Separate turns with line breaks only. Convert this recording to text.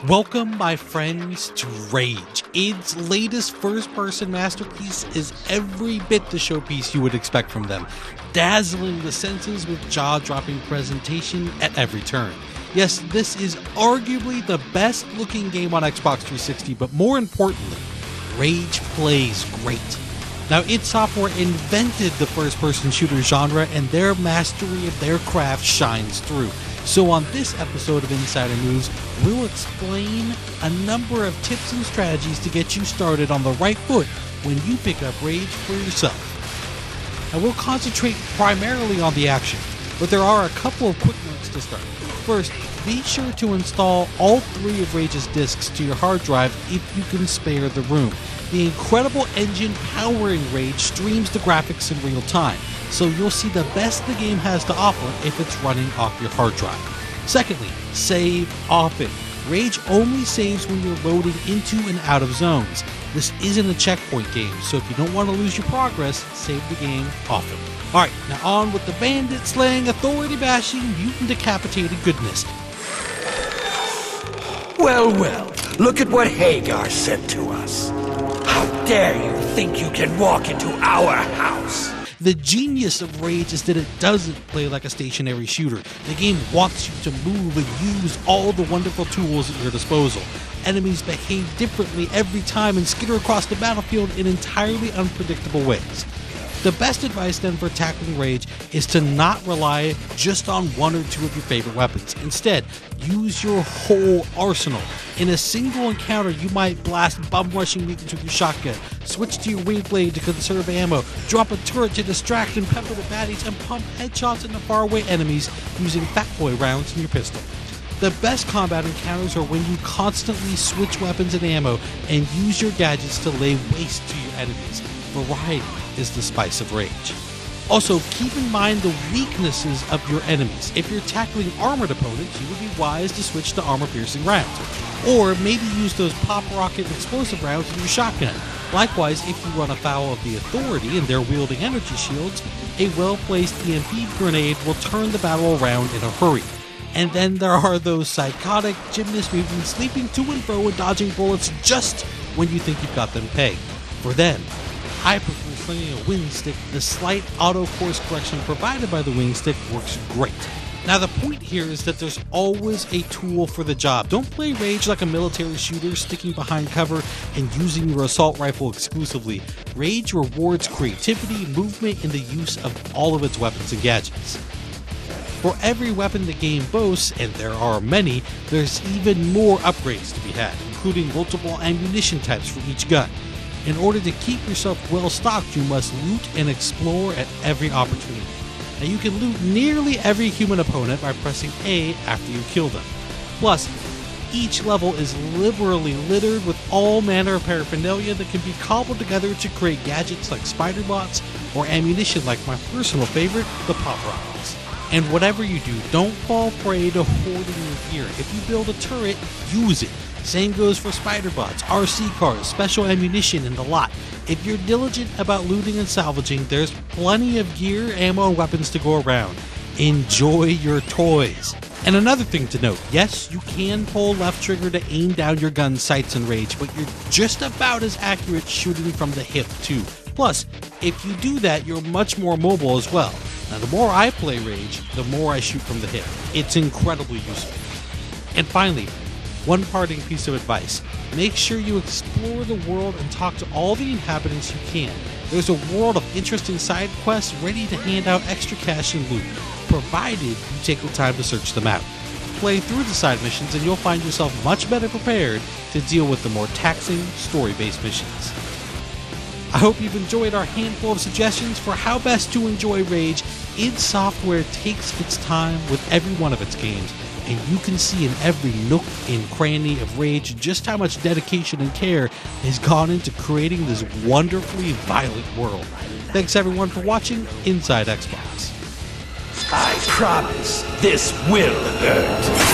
Welcome, my friends, to Rage. Id's latest first-person masterpiece is every bit the showpiece you would expect from them, dazzling the senses with jaw-dropping presentation at every turn. Yes, this is arguably the best-looking game on Xbox 360, but more importantly, Rage plays great. Now, id Software invented the first-person shooter genre, and their mastery of their craft shines through. So on this episode of Insider Moves, we'll explain a number of tips and strategies to get you started on the right foot when you pick up Rage for yourself. And we'll concentrate primarily on the action, but there are a couple of quick notes to start. First, be sure to install all 3 of Rage's discs to your hard drive if you can spare the room. The incredible engine powering Rage streams the graphics in real time, so you'll see the best the game has to offer if it's running off your hard drive. Secondly, save often. Rage only saves when you're loading into and out of zones. This isn't a checkpoint game, so if you don't want to lose your progress, save the game often. Alright, now on with the bandit slaying, authority bashing, mutant decapitated goodness.
Well, look at what Hagar said to us. How dare you think you can walk into our house?
The genius of Rage is that it doesn't play like a stationary shooter. The game wants you to move and use all the wonderful tools at your disposal. Enemies behave differently every time and skitter across the battlefield in entirely unpredictable ways. The best advice then for tackling Rage is to not rely just on 1 or 2 of your favorite weapons. Instead, use your whole arsenal. In a single encounter, you might blast bum-rushing mutants with your shotgun, switch to your wing blade to conserve ammo, drop a turret to distract and pepper the baddies, and pump headshots into faraway enemies using Fat Boy rounds in your pistol. The best combat encounters are when you constantly switch weapons and ammo and use your gadgets to lay waste to your enemies. Variety is the spice of Rage. Also, keep in mind the weaknesses of your enemies. If you're tackling armored opponents, you would be wise to switch to armor-piercing rounds, or maybe use those pop rocket and explosive rounds in your shotgun. Likewise, if you run afoul of the Authority and they're wielding energy shields, a well-placed EMP grenade will turn the battle around in a hurry. And then there are those psychotic gymnast mutants leaping to and fro and dodging bullets just when you think you've got them pegged. For them, I prefer slinging a wing stick. The slight auto course correction provided by the wing stick works great. Now the point here is that there's always a tool for the job. Don't play Rage like a military shooter sticking behind cover and using your assault rifle exclusively. Rage rewards creativity, movement, and the use of all of its weapons and gadgets. For every weapon the game boasts, and there are many, there's even more upgrades to be had, including multiple ammunition types for each gun. In order to keep yourself well stocked, you must loot and explore at every opportunity. Now you can loot nearly every human opponent by pressing A after you kill them. Plus, each level is liberally littered with all manner of paraphernalia that can be cobbled together to create gadgets like spider bots or ammunition like my personal favorite, the pop rockets. And whatever you do, don't fall prey to hoarding your gear. If you build a turret, use it. Same goes for spider bots, RC cars, special ammunition, and the lot. If you're diligent about looting and salvaging, there's plenty of gear, ammo, and weapons to go around. Enjoy your toys. And another thing to note, yes, you can pull left trigger to aim down your gun's sights in Rage, but you're just about as accurate shooting from the hip too. Plus, if you do that, you're much more mobile as well. Now, the more I play Rage, the more I shoot from the hip. It's incredibly useful. And finally, one parting piece of advice. Make sure you explore the world and talk to all the inhabitants you can. There's a world of interesting side quests ready to hand out extra cash and loot, provided you take the time to search them out. Play through the side missions and you'll find yourself much better prepared to deal with the more taxing, story-based missions. I hope you've enjoyed our handful of suggestions for how best to enjoy Rage. id Software takes its time with every one of its games, and you can see in every nook and cranny of Rage just how much dedication and care has gone into creating this wonderfully violent world. Thanks everyone for watching Inside Xbox.
I promise this will hurt.